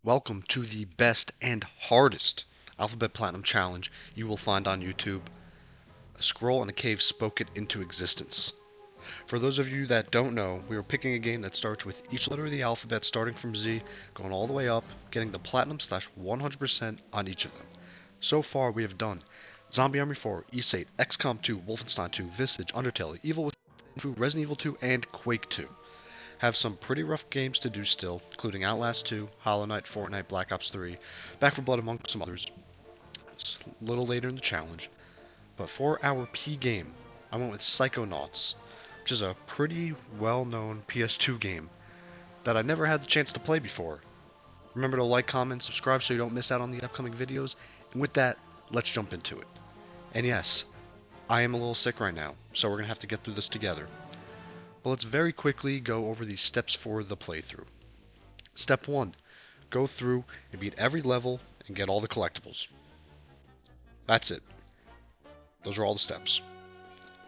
Welcome to the best and hardest Alphabet Platinum challenge you will find on YouTube. A scroll in a cave spoke it into existence. For those of you that don't know, we are picking a game that starts with each letter of the alphabet starting from Z, going all the way up, getting the Platinum slash 100% on each of them. So far we have done Zombie Army 4, East 8, XCOM 2, Wolfenstein 2, Visage, Undertale, Evil Within, Resident Evil 2, and Quake 2. Have some pretty rough games to do still, including Outlast 2, Hollow Knight, Fortnite, Black Ops 3, Back 4 Blood among some others. It's a little later in the challenge. But for our P game, I went with Psychonauts, which is a pretty well-known PS2 game that I never had the chance to play before. Remember to like, comment, subscribe so you don't miss out on the upcoming videos. And with that, let's jump into it. And yes, I am a little sick right now, so we're going to have to get through this together. But let's very quickly go over the steps for the playthrough. Step 1. Go through and beat every level and get all the collectibles. That's it. Those are all the steps.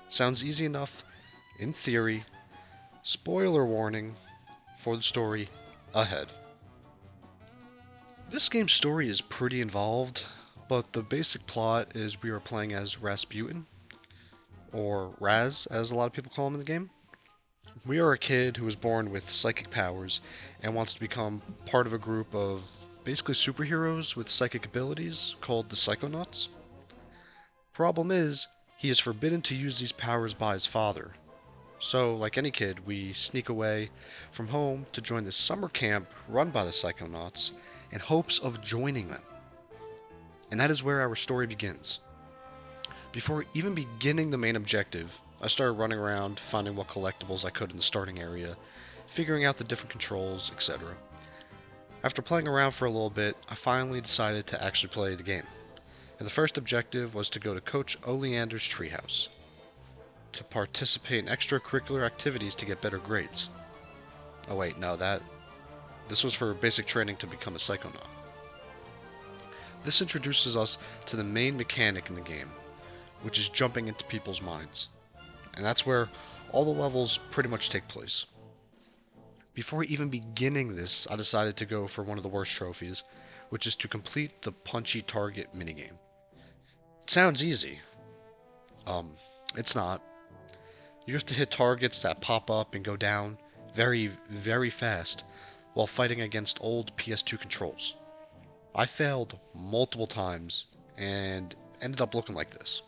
Sounds easy enough in theory. Spoiler warning for the story ahead. This game's story is pretty involved, but the basic plot is we are playing as Rasputin, or Raz as a lot of people call him in the game. We are a kid who was born with psychic powers and wants to become part of a group of basically superheroes with psychic abilities called the Psychonauts. Problem is, he is forbidden to use these powers by his father. So, like any kid, we sneak away from home to join this summer camp run by the Psychonauts in hopes of joining them. And that is where our story begins. Before even beginning the main objective, I started running around, finding what collectibles I could in the starting area, figuring out the different controls, etc. After playing around for a little bit, I finally decided to actually play the game. And the first objective was to go to Coach Oleander's treehouse, to participate in extracurricular activities to get better grades. Oh wait, no, this was for basic training to become a Psychonaut. This introduces us to the main mechanic in the game, which is jumping into people's minds. And that's where all the levels pretty much take place. Before even beginning this, I decided to go for one of the worst trophies, which is to complete the punchy target minigame. It sounds easy. It's not. You have to hit targets that pop up and go down very, very fast while fighting against old PS2 controls. I failed multiple times and ended up looking like this.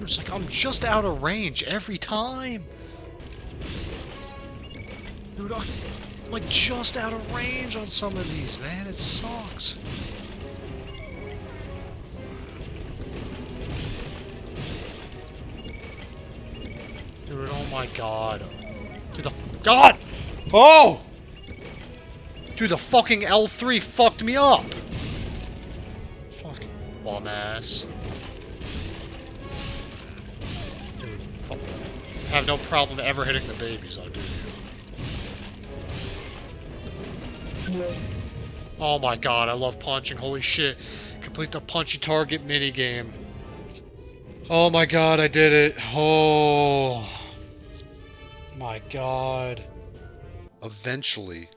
It's like I'm just out of range every time. Dude, I'm like just out of range on some of these, man. It sucks. Dude, oh my god. Dude, God! Oh! Dude, the fucking L3 fucked me up! Fucking bum ass. Dude, have no problem ever hitting the babies, though, dude. Oh my god, I love punching, holy shit. Complete the punchy target minigame. Oh my god, I did it. Oh my god. Eventually,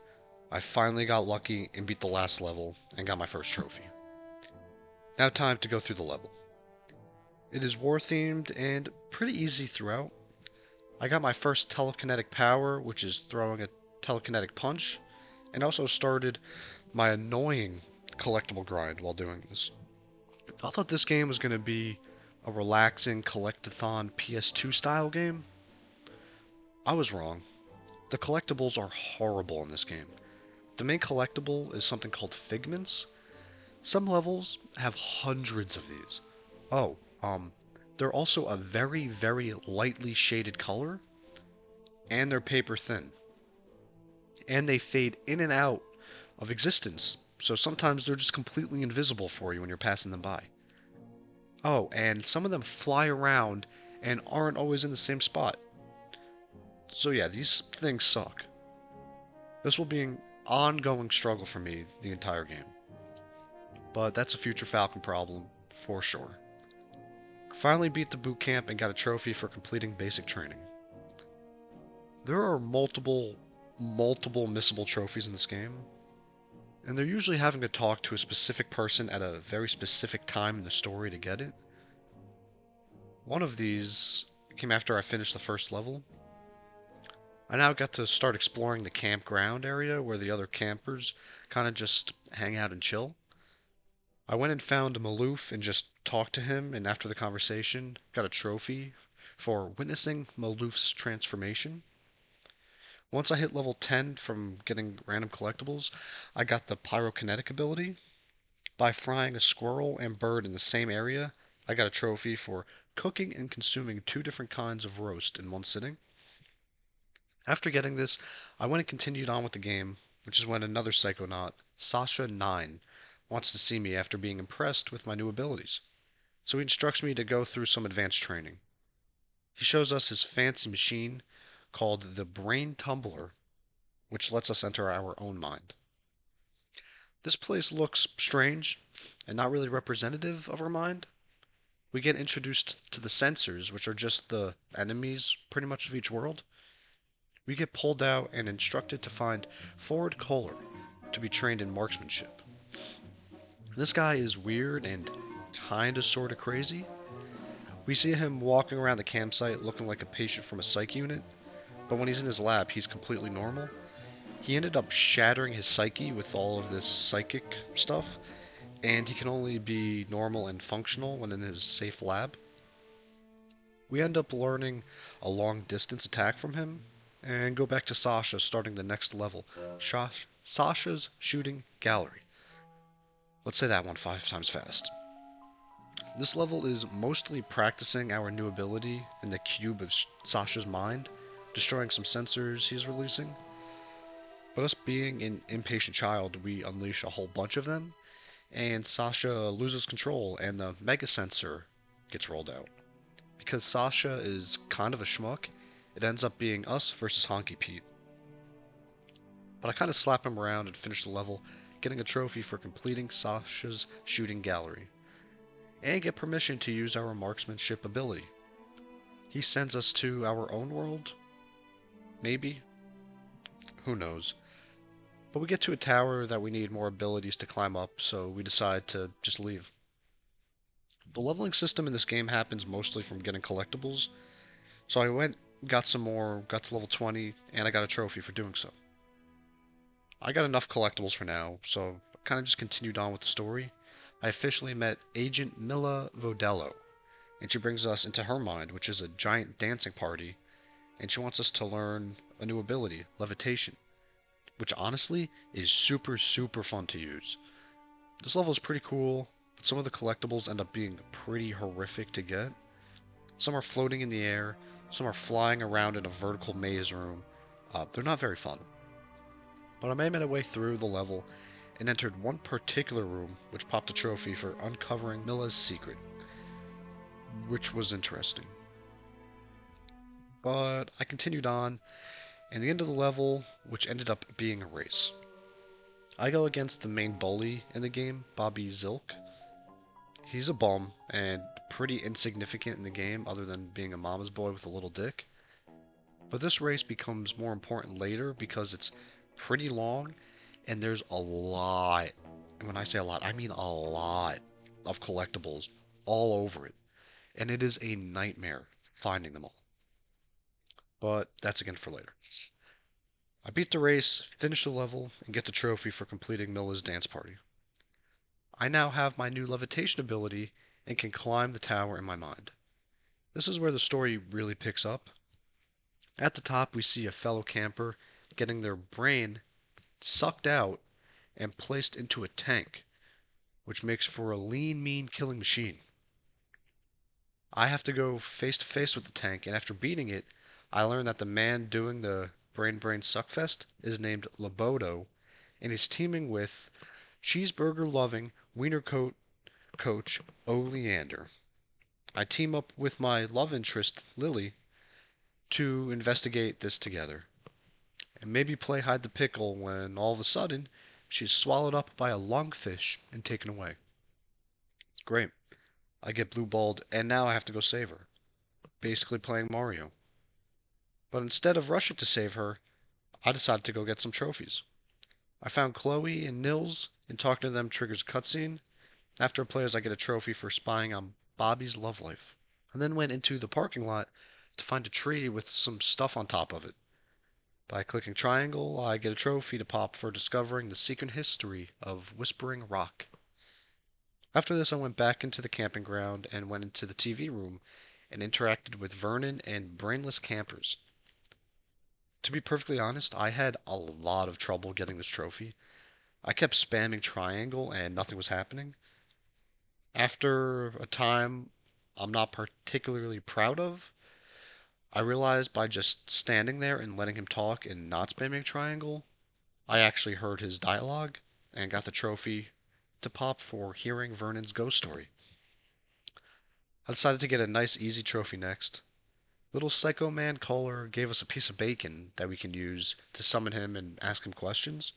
I finally got lucky and beat the last level and got my first trophy. Now time to go through the level. It is war themed and pretty easy throughout. I got my first telekinetic power, which is throwing a telekinetic punch, and also started my annoying collectible grind while doing this. I thought this game was going to be a relaxing collectathon PS2 style game. I was wrong. The collectibles are horrible in this game. The main collectible is something called figments. Some levels have hundreds of these. Oh, they're also a very, very lightly shaded color, and they're paper thin. And they fade in and out of existence, so sometimes they're just completely invisible for you when you're passing them by. Oh, and some of them fly around and aren't always in the same spot. So yeah, these things suck. This will be an ongoing struggle for me the entire game. But that's a future Falcon problem, for sure. Finally beat the boot camp and got a trophy for completing basic training. There are multiple missable trophies in this game, and they're usually having to talk to a specific person at a very specific time in the story to get it. One of these came after I finished the first level. I now got to start exploring the campground area where the other campers kind of just hang out and chill. I went and found Maloof and just talked to him, and after the conversation, got a trophy for witnessing Maloof's transformation. Once I hit level 10 from getting random collectibles, I got the pyrokinetic ability. By frying a squirrel and bird in the same area, I got a trophy for cooking and consuming two different kinds of roast in one sitting. After getting this, I went and continued on with the game, which is when another Psychonaut, Sasha 9, wants to see me after being impressed with my new abilities. So he instructs me to go through some advanced training. He shows us his fancy machine called the Brain Tumbler, which lets us enter our own mind. This place looks strange and not really representative of our mind. We get introduced to the sensors, which are just the enemies pretty much of each world. We get pulled out and instructed to find Ford Kohler to be trained in marksmanship. This guy is weird and kinda sorta crazy. We see him walking around the campsite looking like a patient from a psych unit, but when he's in his lab, he's completely normal. He ended up shattering his psyche with all of this psychic stuff, and he can only be normal and functional when in his safe lab. We end up learning a long distance attack from him, and go back to Sasha starting the next level, Sasha's shooting gallery. Let's say that one 5 times fast. This level is mostly practicing our new ability in the cube of Sasha's mind, destroying some sensors he's releasing. But us being an impatient child, we unleash a whole bunch of them, and Sasha loses control and the mega sensor gets rolled out. Because Sasha is kind of a schmuck, it ends up being us versus Honky Pete. But I kind of slap him around and finish the level, getting a trophy for completing Sasha's shooting gallery, and get permission to use our marksmanship ability. He sends us to our own world? Maybe? Who knows? But we get to a tower that we need more abilities to climb up, so we decide to just leave. The leveling system in this game happens mostly from getting collectibles, so I went, got some more, got to level 20, and I got a trophy for doing so. I got enough collectibles for now, so I kind of just continued on with the story. I officially met Agent Mila Vodello, and she brings us into her mind, which is a giant dancing party, and she wants us to learn a new ability, levitation, which honestly is super fun to use. This level is pretty cool, but some of the collectibles end up being pretty horrific to get. Some are floating in the air, some are flying around in a vertical maze room. They're not very fun. But I made my way through the level and entered one particular room which popped a trophy for uncovering Mila's secret, which was interesting. But I continued on, and the end of the level, which ended up being a race. I go against the main bully in the game, Bobby Zilk. He's a bum and pretty insignificant in the game other than being a mama's boy with a little dick. But this race becomes more important later because it's pretty long and there's a lot, and when I say a lot, I mean a lot of collectibles all over it. And it is a nightmare finding them all. But that's again for later. I beat the race, finish the level, and get the trophy for completing Mila's dance party. I now have my new levitation ability and can climb the tower in my mind. This is where the story really picks up. At the top, we see a fellow camper getting their brain sucked out and placed into a tank, which makes for a lean, mean killing machine. I have to go face to face with the tank, and after beating it, I learn that the man doing the brain suckfest is named Loboto, and he's teaming with cheeseburger loving wiener coat coach Oleander. I team up with my love interest Lily to investigate this together, and maybe play hide the pickle when all of a sudden she's swallowed up by a lungfish and taken away. Great. I get blue balled, and now I have to go save her. Basically playing Mario. But instead of rushing to save her, I decided to go get some trophies. I found Chloe and Nils, and talking to them triggers a cutscene. After it plays, I get a trophy for spying on Bobby's love life. I then went into the parking lot to find a tree with some stuff on top of it. By clicking triangle, I get a trophy to pop for discovering the secret history of Whispering Rock. After this, I went back into the camping ground and went into the TV room and interacted with Vernon and brainless campers. To be perfectly honest, I had a lot of trouble getting this trophy. I kept spamming triangle and nothing was happening. After a time I'm not particularly proud of, I realized by just standing there and letting him talk and not spamming triangle, I actually heard his dialogue and got the trophy to pop for hearing Vernon's ghost story. I decided to get a nice easy trophy next. Little Psycho Man Caller gave us a piece of bacon that we can use to summon him and ask him questions.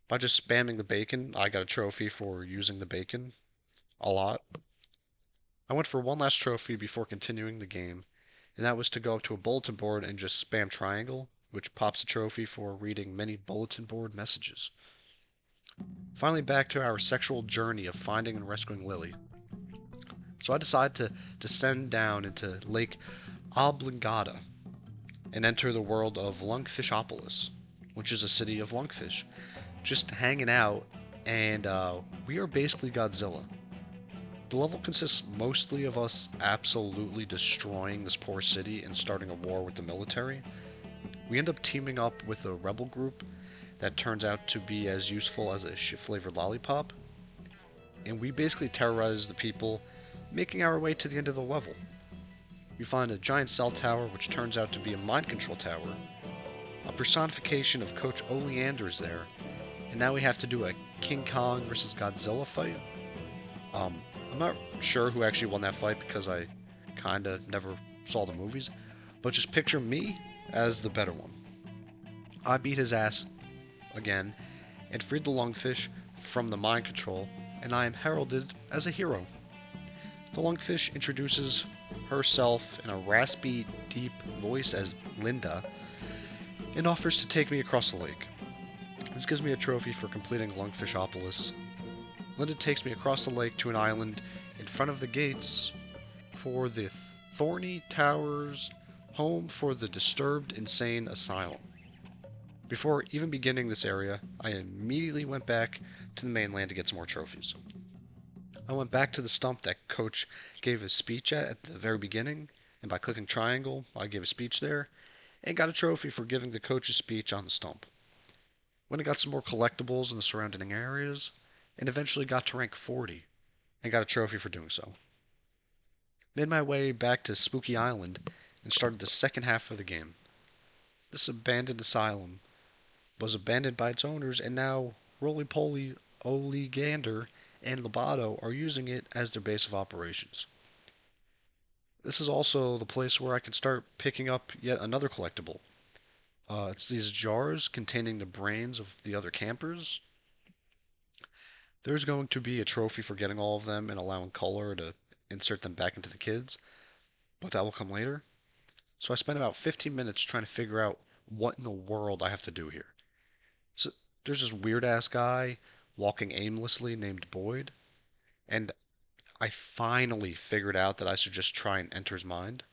By just spamming the bacon, I got a trophy for using the bacon a lot. I went for one last trophy before continuing the game, and that was to go up to a bulletin board and just spam triangle, which pops a trophy for reading many bulletin board messages. Finally, back to our sexual journey of finding and rescuing Lily. So I decided to descend down into Lake Obligata and enter the world of Lungfishopolis, which is a city of lungfish, just hanging out, and we are basically Godzilla. The level consists mostly of us absolutely destroying this poor city and starting a war with the military. We end up teaming up with a rebel group that turns out to be as useful as a shit-flavored lollipop, and we basically terrorize the people, making our way to the end of the level. We find a giant cell tower which turns out to be a mind control tower. A personification of Coach Oleander is there, and now we have to do a King Kong versus Godzilla fight. I'm not sure who actually won that fight because I kinda never saw the movies, but just picture me as the better one. I beat his ass again and freed the lungfish from the mind control, and I am heralded as a hero. The lungfish introduces herself in a raspy, deep voice as Linda and offers to take me across the lake. This gives me a trophy for completing Lungfishopolis. Linda takes me across the lake to an island in front of the gates for the Thorny Towers, home for the Disturbed Insane Asylum. Before even beginning this area, I immediately went back to the mainland to get some more trophies. I went back to the stump that Coach gave his speech at the very beginning, and by clicking triangle, I gave a speech there, and got a trophy for giving the coach's speech on the stump. Went and got some more collectibles in the surrounding areas, and eventually got to rank 40, and got a trophy for doing so. Made my way back to Spooky Island, and started the second half of the game. This abandoned asylum was abandoned by its owners, and now Roly-Poly, Olegander, and Lobato are using it as their base of operations. This is also the place where I can start picking up yet another collectible. It's these jars containing the brains of the other campers. There's going to be a trophy for getting all of them and allowing color to insert them back into the kids, but that will come later. So I spent about 15 minutes trying to figure out what in the world I have to do here. So there's this weird ass guy walking aimlessly named Boyd, and I finally figured out that I should just try and enter his mind.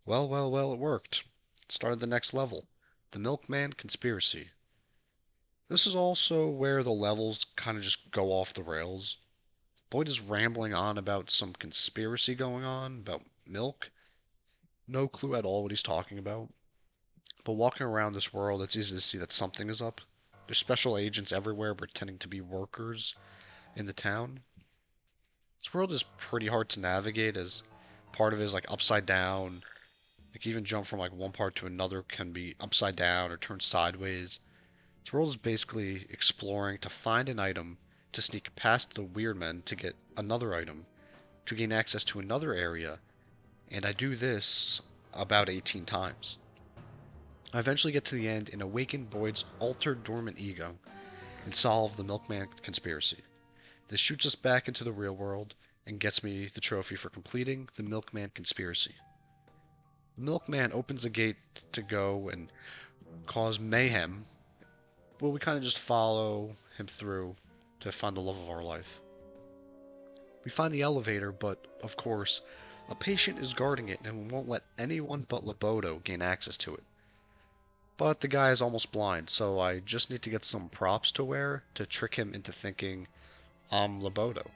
Well, it worked. Started the next level, the Milkman Conspiracy. This is also where the levels kind of just go off the rails. Boyd is rambling on about some conspiracy going on, about milk. No clue at all what he's talking about. But walking around this world, it's easy to see that something is up. There's special agents everywhere pretending to be workers in the town. This world is pretty hard to navigate as part of it is like upside down. Like even jump from like one part to another can be upside down or turned sideways. This world is basically exploring to find an item, to sneak past the weird men to get another item, to gain access to another area, and I do this about 18 times. I eventually get to the end and awaken Boyd's altered dormant ego and solve the Milkman conspiracy. This shoots us back into the real world, and gets me the trophy for completing the Milkman conspiracy. The Milkman opens a gate to go and cause mayhem, but we kind of just follow him through to find the love of our life. We find the elevator, but of course, a patient is guarding it and won't let anyone but Loboto gain access to it. But the guy is almost blind, so I just need to get some props to wear to trick him into thinking I'm Loboto.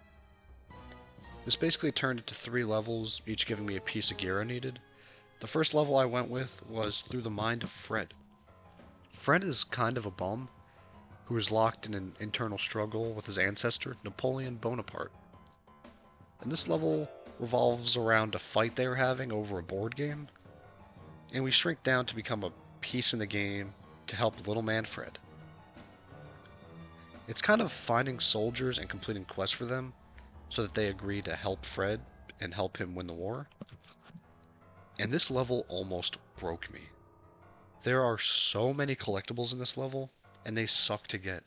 This basically turned into 3 levels, each giving me a piece of gear I needed. The first level I went with was through the mind of Fred. Fred is kind of a bum who is locked in an internal struggle with his ancestor, Napoleon Bonaparte. And this level revolves around a fight they were having over a board game, and we shrink down to become a piece in the game to help little man Fred. It's kind of finding soldiers and completing quests for them so that they agree to help Fred and help him win the war. And this level almost broke me. There are so many collectibles in this level, and they suck to get.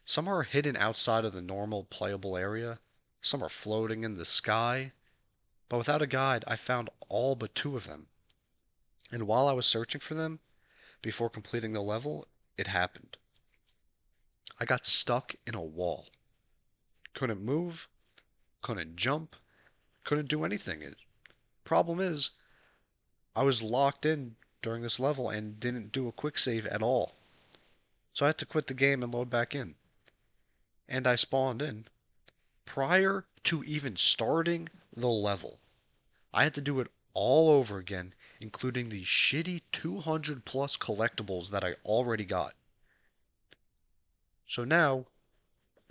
Some are hidden outside of the normal playable area, some are floating in the sky, but without a guide, I found all but 2 of them. And while I was searching for them, before completing the level, it happened. I got stuck in a wall. Couldn't move, couldn't jump, couldn't do anything. Problem is, I was locked in during this level and didn't do a quick save at all. So I had to quit the game and load back in. And I spawned in prior to even starting the level. I had to do it all over again, including the shitty 200 plus collectibles that I already got. So now,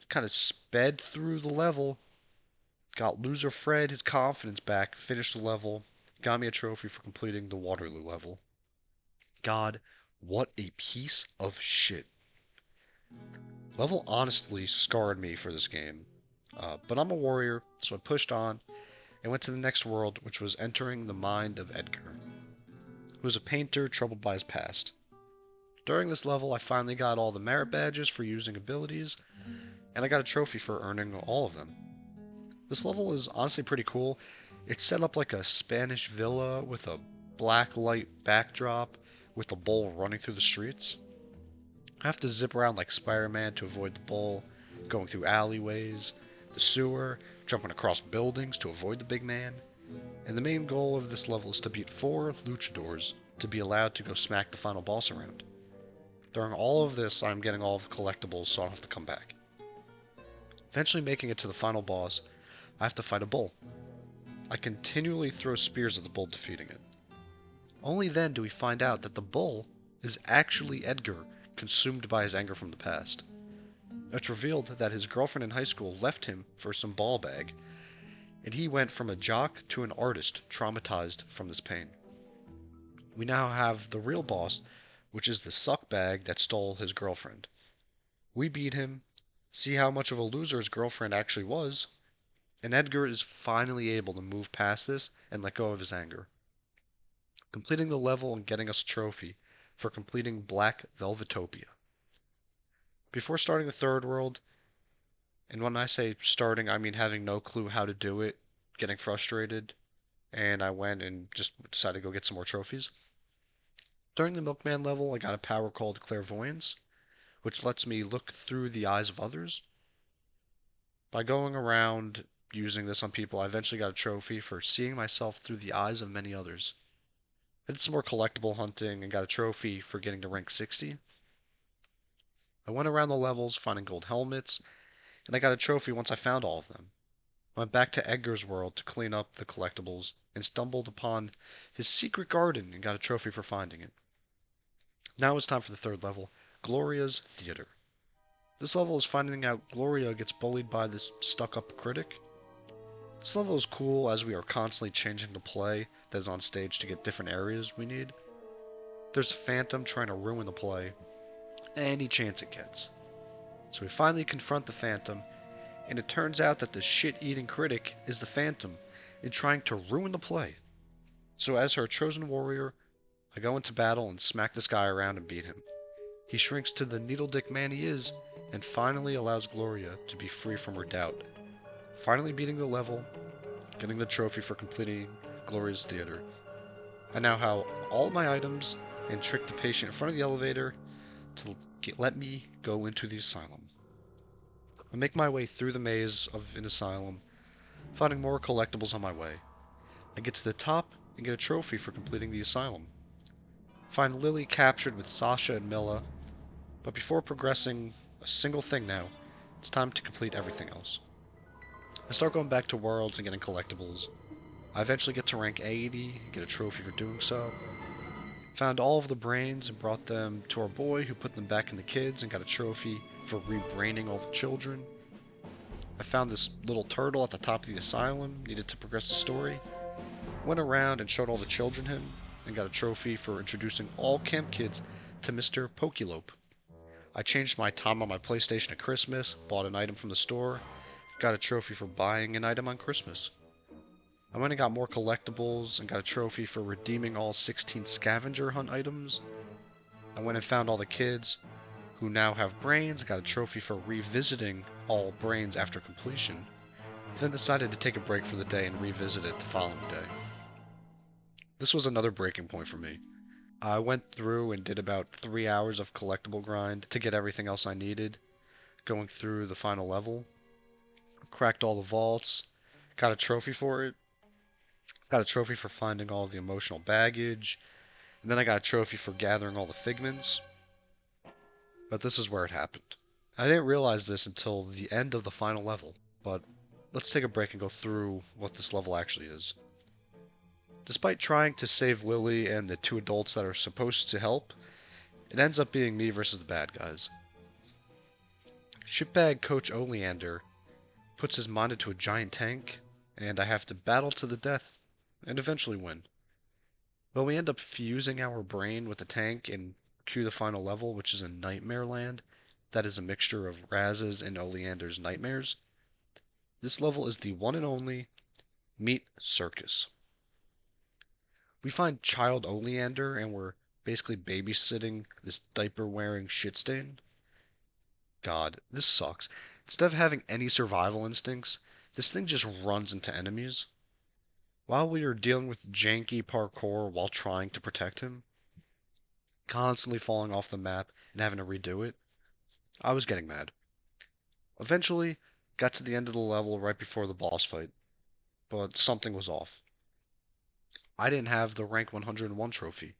kind of sped through the level, got loser Fred his confidence back, finished the level, got me a trophy for completing the Waterloo level. God, what a piece of shit. Level honestly scarred me for this game. But I'm a warrior, so I pushed on and went to the next world, which was entering the mind of Edgar, who was a painter troubled by his past. During this level, I finally got all the merit badges for using abilities, and I got a trophy for earning all of them. This level is honestly pretty cool. It's set up like a Spanish villa with a black light backdrop with the bull running through the streets. I have to zip around like Spider-Man to avoid the bull, going through alleyways, the sewer, jumping across buildings to avoid the big man. And the main goal of this level is to beat 4 luchadors to be allowed to go smack the final boss around. During all of this, I'm getting all of the collectibles so I don't have to come back. Eventually making it to the final boss, I have to fight a bull. I continually throw spears at the bull, defeating it. Only then do we find out that the bull is actually Edgar, consumed by his anger from the past. It's revealed that his girlfriend in high school left him for some ball bag, and he went from a jock to an artist, traumatized from this pain. We now have the real boss, which is the suck bag that stole his girlfriend. We beat him, see how much of a loser his girlfriend actually was, and Edgar is finally able to move past this and let go of his anger, completing the level and getting us a trophy for completing Black Velvetopia. Before starting the third world, and when I say starting, I mean having no clue how to do it, getting frustrated, and I went and just decided to go get some more trophies. During the Milkman level, I got a power called Clairvoyance, which lets me look through the eyes of others. By going around using this on people, I eventually got a trophy for seeing myself through the eyes of many others. I did some more collectible hunting and got a trophy for getting to rank 60. I went around the levels finding gold helmets, and I got a trophy once I found all of them. I went back to Edgar's world to clean up the collectibles and stumbled upon his secret garden and got a trophy for finding it. Now it's time for the third level, Gloria's Theater. This level is finding out Gloria gets bullied by this stuck-up critic. This level is cool as we are constantly changing the play that is on stage to get different areas we need. There's a phantom trying to ruin the play any chance it gets. So we finally confront the phantom, and it turns out that the shit-eating critic is the phantom and trying to ruin the play. So as her chosen warrior, I go into battle and smack this guy around and beat him. He shrinks to the needle dick man he is, and finally allows Gloria to be free from her doubt. Finally beating the level, getting the trophy for completing Gloria's Theater. I now have all my items and trick the patient in front of the elevator to let me go into the asylum. I make my way through the maze of an asylum, finding more collectibles on my way. I get to the top and get a trophy for completing the asylum. Find Lily captured with Sasha and Milla, but before progressing a single thing now, it's time to complete everything else. I start going back to worlds and getting collectibles. I eventually get to rank 80, get a trophy for doing so. Found all of the brains and brought them to our boy who put them back in the kids and got a trophy for rebraining all the children. I found this little turtle at the top of the asylum, needed to progress the story. Went around and showed all the children him and got a trophy for introducing all camp kids to Mr. Pokelope. I changed my time on my PlayStation at Christmas, bought an item from the store, got a trophy for buying an item on Christmas. I went and got more collectibles and got a trophy for redeeming all 16 scavenger hunt items. I went and found all the kids who now have brains, got a trophy for revisiting all brains after completion, then decided to take a break for the day and revisit it the following day. This was another breaking point for me. I went through and did about 3 hours of collectible grind to get everything else I needed, going through the final level, cracked all the vaults, got a trophy for it, got a trophy for finding all of the emotional baggage, and then I got a trophy for gathering all the figments. But this is where it happened. I didn't realize this until the end of the final level, but let's take a break and go through what this level actually is. Despite trying to save Lily and the two adults that are supposed to help, it ends up being me versus the bad guys. Shitbag Coach Oleander puts his mind into a giant tank, and I have to battle to the death and eventually win. But we end up fusing our brain with the tank and cue the final level, which is in Nightmare Land. That is a mixture of Raz's and Oleander's nightmares. This level is the one and only Meat Circus. We find Child Oleander and we're basically babysitting this diaper-wearing shitstain. God, this sucks. Instead of having any survival instincts, this thing just runs into enemies. While we are dealing with janky parkour while trying to protect him, constantly falling off the map and having to redo it, I was getting mad. Eventually, got to the end of the level right before the boss fight, but something was off. I didn't have the rank 101 trophy.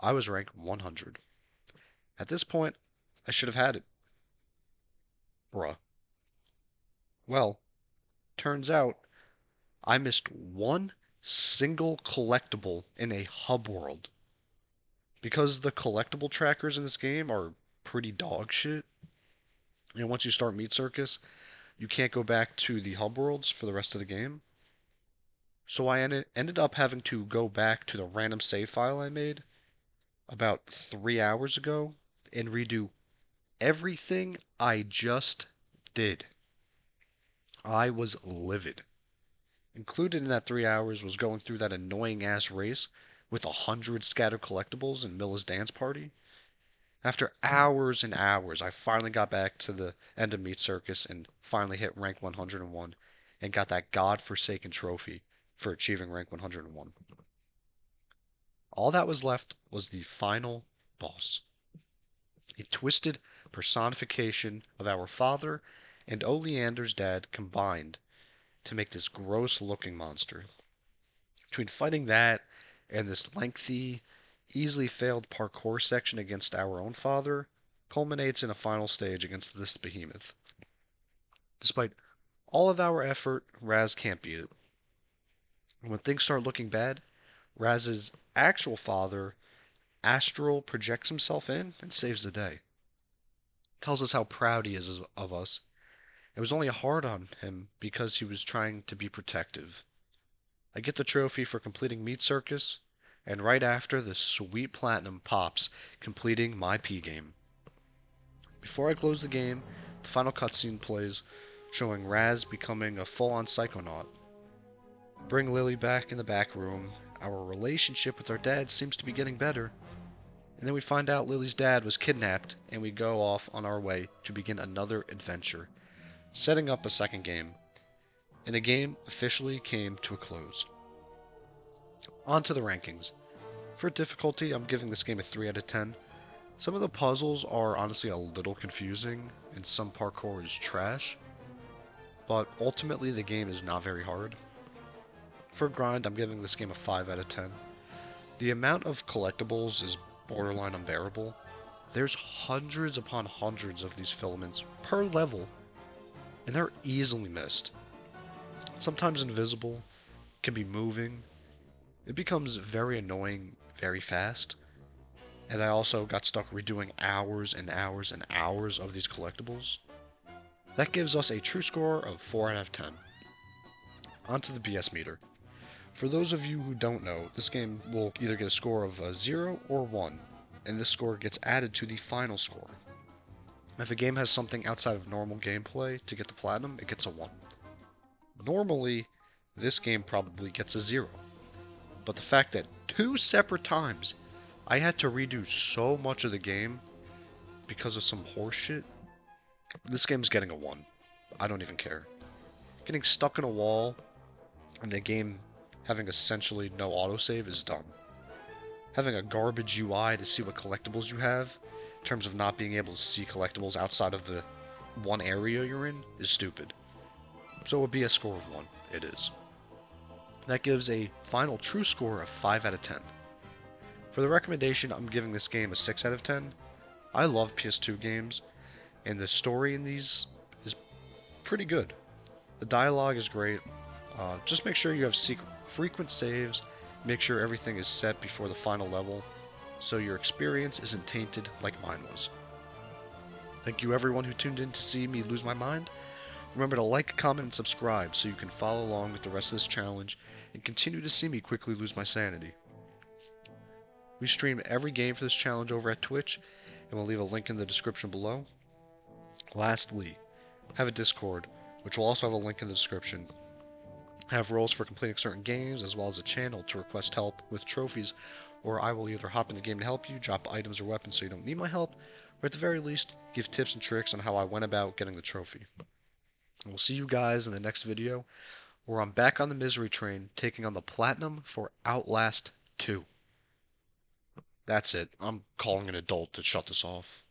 I was rank 100. At this point, I should have had it. Bruh. Well, turns out I missed one single collectible in a hub world. Because the collectible trackers in this game are pretty dog shit, and once you start Meat Circus, you can't go back to the hub worlds for the rest of the game. So I ended up having to go back to the random save file I made about 3 hours ago and redo everything I just did. I was livid. Included in that 3 hours was going through that annoying ass race with 100 scattered collectibles in Milla's dance party. After hours and hours, I finally got back to the end of Meat Circus and finally hit rank 101 and got that god-forsaken trophy for achieving rank 101. All that was left was the final boss. A twisted personification of our father and Oleander's dad combined to make this gross looking monster. Between fighting that and this lengthy, easily failed parkour section against our own father, culminates in a final stage against this behemoth. Despite all of our effort, Raz can't beat it. And when things start looking bad, Raz's actual father, Astral, projects himself in and saves the day. Tells us how proud he is of us. It was only hard on him because he was trying to be protective. I get the trophy for completing Meat Circus, and right after the sweet platinum pops, completing my P game. Before I close the game, the final cutscene plays, showing Raz becoming a full-on Psychonaut. Bring Lily back in the back room. Our relationship with our dad seems to be getting better. And then we find out Lily's dad was kidnapped, and we go off on our way to begin another adventure, setting up a second game. and the game officially came to a close. On to the rankings. For difficulty, I'm giving this game a 3 out of 10. Some of the puzzles are honestly a little confusing, and some parkour is trash, but ultimately the game is not very hard. For grind, I'm giving this game a 5 out of 10. The amount of collectibles is borderline unbearable. There's hundreds upon hundreds of these filaments per level, and they're easily missed. Sometimes invisible, can be moving. It becomes very annoying very fast, and I also got stuck redoing hours and hours and hours of these collectibles. That gives us a true score of 4 out of 10. Onto the BS meter. For those of you who don't know, this game will either get a score of 0 or 1, and this score gets added to the final score. If a game has something outside of normal gameplay to get the platinum, it gets a 1. Normally, this game probably gets a 0, but the fact that 2 separate times I had to redo so much of the game because of some horseshit, this game's getting a 1. I don't even care. Getting stuck in a wall and the game having essentially no autosave is dumb. Having a garbage UI to see what collectibles you have, in terms of not being able to see collectibles outside of the one area you're in, is stupid. So it would be a score of 1. It is. That gives a final true score of 5 out of 10. For the recommendation, I'm giving this game a 6 out of 10. I love PS2 games, and the story in these is pretty good. The dialogue is great. Just make sure you have frequent saves, make sure everything is set before the final level, so your experience isn't tainted like mine was. Thank you everyone who tuned in to see me lose my mind. Remember to like, comment, and subscribe so you can follow along with the rest of this challenge and continue to see me quickly lose my sanity. We stream every game for this challenge over at Twitch, and we'll leave a link in the description below. Lastly, have a Discord, which will also have a link in the description. Have roles for completing certain games, as well as a channel to request help with trophies, or I will either hop in the game to help you, drop items or weapons so you don't need my help, or at the very least, give tips and tricks on how I went about getting the trophy. And we'll see you guys in the next video, where I'm back on the misery train, taking on the platinum for Outlast 2. That's it. I'm calling an adult to shut this off.